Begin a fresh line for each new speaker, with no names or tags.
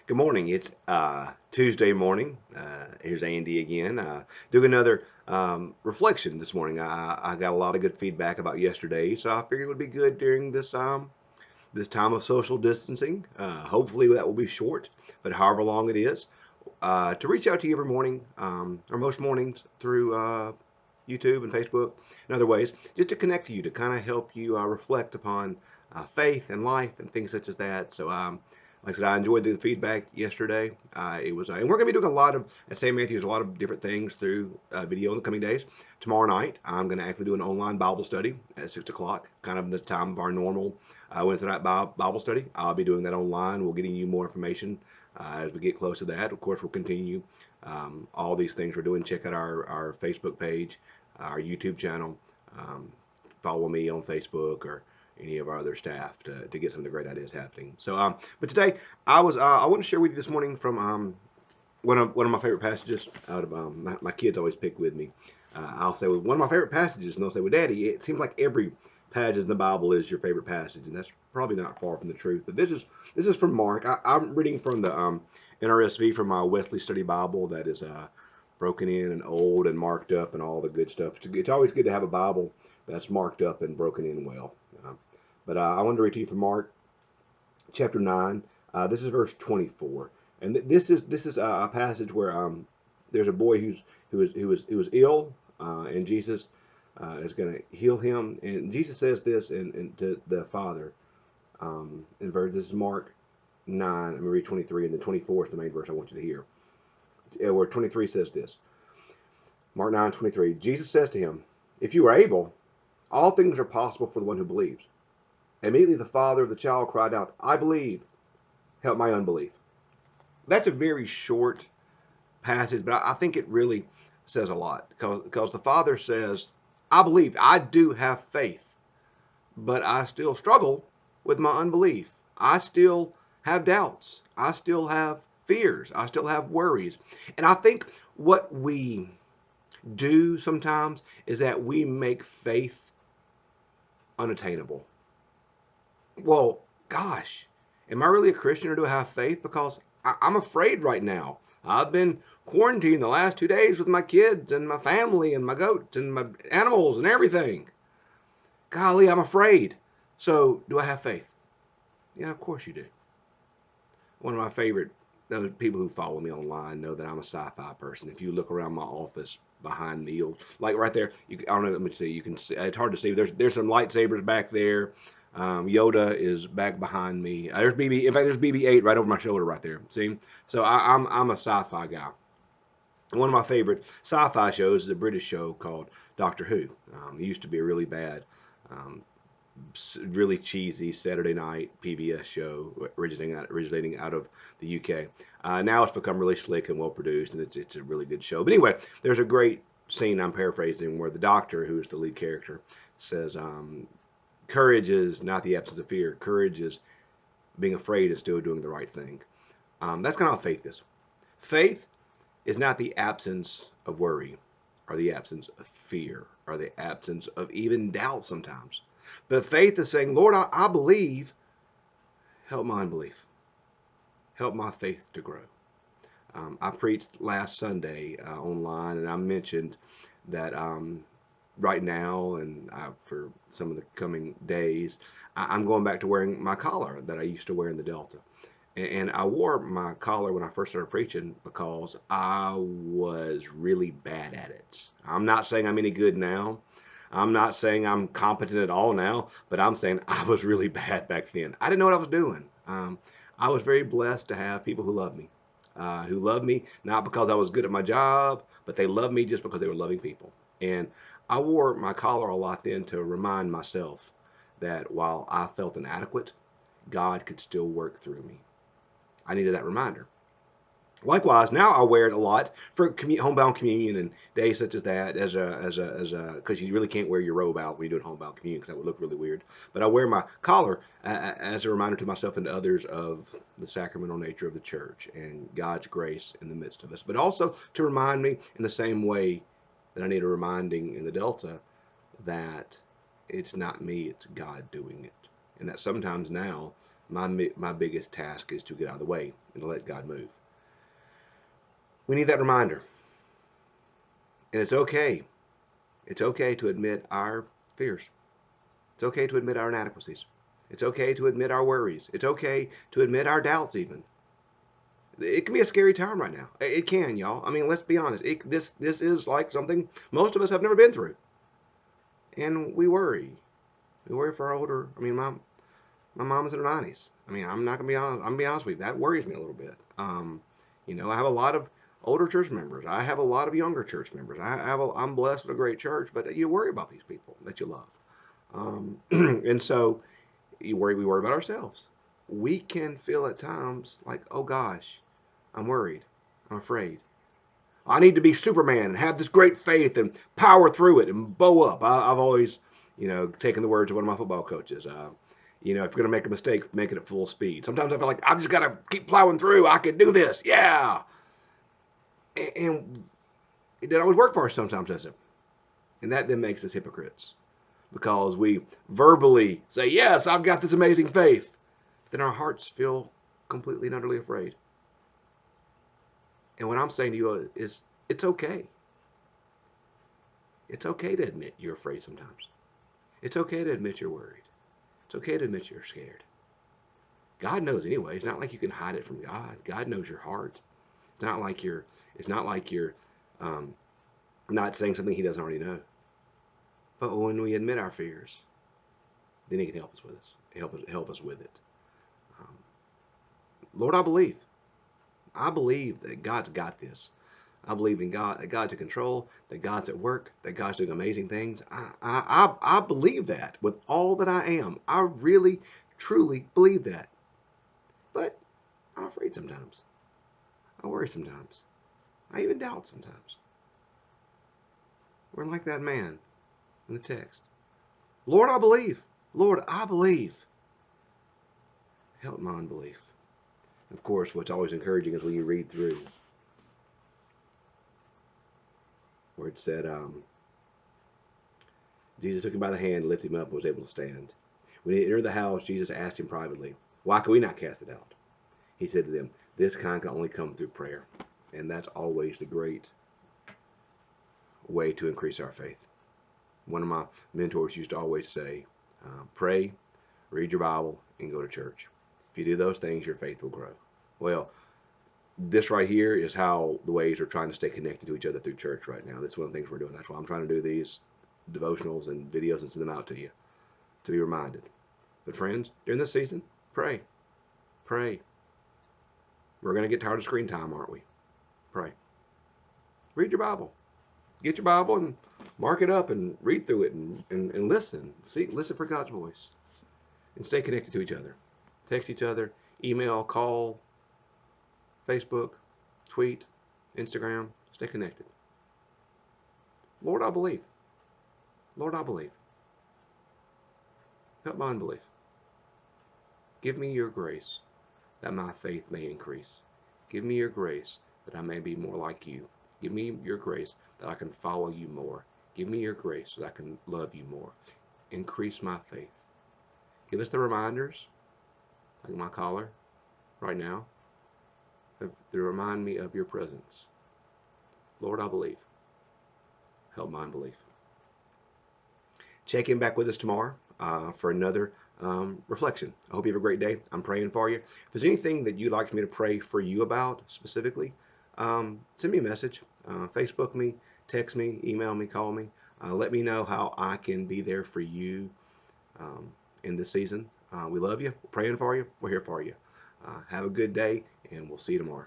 Good morning. It's Tuesday morning. Here's Andy again, doing another reflection this morning. I got a lot of good feedback about yesterday, so I figured it would be good during this time of social distancing. Hopefully that will be short, but however long it is, to reach out to you every morning, or most mornings through YouTube and Facebook and other ways, just to connect to you, to kind of help you reflect upon faith and life and things such as that. Like I said, I enjoyed the feedback yesterday. And we're going to be doing a lot of at St. Matthew's, a lot of different things through video in the coming days. Tomorrow night, I'm going to actually do an online Bible study at 6 o'clock, kind of the time of our normal Wednesday night Bible study. I'll be doing that online. We're getting you more information as we get close to that. Of course, we'll continue all these things we're doing. Check out our Facebook page, our YouTube channel. Um, Follow me on Facebook or any of our other staff to get some of the great ideas happening. But today I want to share with you this morning from one of my favorite passages out of my kids always pick with me. I'll say well, one of my favorite passages, and they'll say, "Well, Daddy, it seems like every passage in the Bible is your favorite passage," and that's probably not far from the truth. But this is from Mark. I'm reading from the NRSV from my Wesley Study Bible that is broken in and old and marked up and all the good stuff. It's always good to have a Bible that's marked up and broken in well. But I wanted to read to you from Mark chapter 9. This is verse 24, and this is a passage where there's a boy who was ill, and Jesus is going to heal him, and Jesus says this to the father. This is Mark 9. I'm going to read 23, and the 24 is the main verse I want you to hear. Where 23 says this. Mark 9:23. Jesus says to him, "If you are able, all things are possible for the one who believes." Immediately the father of the child cried out, "I believe, help my unbelief." That's a very short passage, but I think it really says a lot because the father says, "I believe, I do have faith, but I still struggle with my unbelief. I still have doubts. I still have fears. I still have worries." And I think what we do sometimes is that we make faith unattainable. Well, gosh, am I really a Christian or do I have faith? Because I'm afraid right now. I've been quarantined the last 2 days with my kids and my family and my goats and my animals and everything. Golly, I'm afraid. So, do I have faith? Yeah, of course you do. One of my favorite those people who follow me online know that I'm a sci-fi person. If you look around my office behind me, you'll like right there. I don't know. Let me see. You can see. It's hard to see. There's some lightsabers back there. Yoda is back behind me. There's BB. In fact, there's BB-8 right over my shoulder right there. See? So I'm a sci-fi guy. One of my favorite sci-fi shows is a British show called Doctor Who. It used to be a really bad um, really cheesy Saturday night PBS show originating out of the UK. Now it's become really slick and well produced, and it's a really good show. But anyway, there's a great scene I'm paraphrasing where the doctor, who's the lead character, says, "Courage is not the absence of fear. Courage is being afraid and still doing the right thing." That's kind of how faith is. Faith is not the absence of worry or the absence of fear or the absence of even doubt sometimes. But faith is saying, "Lord, I believe, help my unbelief, help my faith to grow." I preached last Sunday online, and I mentioned that right now and for some of the coming days, I'm going back to wearing my collar that I used to wear in the Delta. And I wore my collar when I first started preaching because I was really bad at it. I'm not saying I'm any good now. I'm not saying I'm competent at all now, but I'm saying I was really bad back then. I didn't know what I was doing. I was very blessed to have people who loved me not because I was good at my job, but they loved me just because they were loving people. And I wore my collar a lot then to remind myself that while I felt inadequate, God could still work through me. I needed that reminder. Likewise, now I wear it a lot for homebound communion and days such as that, because you really can't wear your robe out when you're doing homebound communion because that would look really weird. But I wear my collar as a reminder to myself and to others of the sacramental nature of the church and God's grace in the midst of us. But also to remind me in the same way that I need a reminding in the Delta that it's not me, it's God doing it. And that sometimes now my biggest task is to get out of the way and to let God move. We need that reminder. And it's okay. It's okay to admit our fears. It's okay to admit our inadequacies. It's okay to admit our worries. It's okay to admit our doubts even. It can be a scary time right now. It can, y'all. I mean, let's be honest. This is like something most of us have never been through. And we worry. We worry for our older. I mean, my mom's in her 90s. I mean, I'm not gonna be honest. I'm gonna be honest with you. That worries me a little bit. I have a lot of older church members. I have a lot of younger church members. I'm blessed with a great church, but you worry about these people that you love, and so we worry about ourselves. We can feel at times like, oh gosh, I'm worried. I'm afraid. I need to be Superman and have this great faith and power through it and bow up. I've always, taken the words of one of my football coaches. If you're going to make a mistake, make it at full speed. Sometimes I feel like I've just got to keep plowing through. I can do this. Yeah. And it doesn't always work for us sometimes, does it? And that then makes us hypocrites because we verbally say, yes, I've got this amazing faith. But then our hearts feel completely and utterly afraid. And what I'm saying to you is, it's okay. It's okay to admit you're afraid sometimes. It's okay to admit you're worried. It's okay to admit you're scared. God knows anyway. It's not like you can hide it from God. God knows your heart. It's not like you're um, not saying something He doesn't already know. But when we admit our fears, then He can help us with us. Help us with it. Um, Lord, I believe. I believe that God's got this. I believe in God, that God's in control, that God's at work, that God's doing amazing things. I believe that with all that I am. I really, truly believe that. But I'm afraid sometimes. I worry sometimes. I even doubt sometimes. We're like that man in the text. Lord, I believe. Lord, I believe. Help my unbelief. Of course, what's always encouraging is when you read through where it said, Jesus took him by the hand, lifted him up, and was able to stand. When he entered the house, Jesus asked him privately, why can we not cast it out? He said to them, this kind can only come through prayer. And that's always the great way to increase our faith. One of my mentors used to always say, pray, read your Bible, and go to church. If you do those things, your faith will grow. Well, this right here is how the ways we're trying to stay connected to each other through church right now. That's one of the things we're doing. That's why I'm trying to do these devotionals and videos and send them out to you to be reminded. But friends, during this season, pray. Pray. We're going to get tired of screen time, aren't we? Pray. Read your Bible. Get your Bible and mark it up and read through it and listen. Listen for God's voice. And stay connected to each other. Text each other, email, call, Facebook, tweet, Instagram. Stay connected. Lord, I believe. Lord, I believe. Help my unbelief. Give me your grace that my faith may increase. Give me your grace that I may be more like you. Give me your grace that I can follow you more. Give me your grace so that I can love you more. Increase my faith. Give us the reminders, like my caller right now, that remind me of your presence. Lord, I believe. Help my unbelief. Check in back with us tomorrow for another reflection. I hope you have a great day. I'm praying for you. If there's anything that you'd like me to pray for you about specifically, send me a message. Facebook me, text me, email me, call me. Let me know how I can be there for you in this season. We love you. We're praying for you. We're here for you. Have a good day, and we'll see you tomorrow.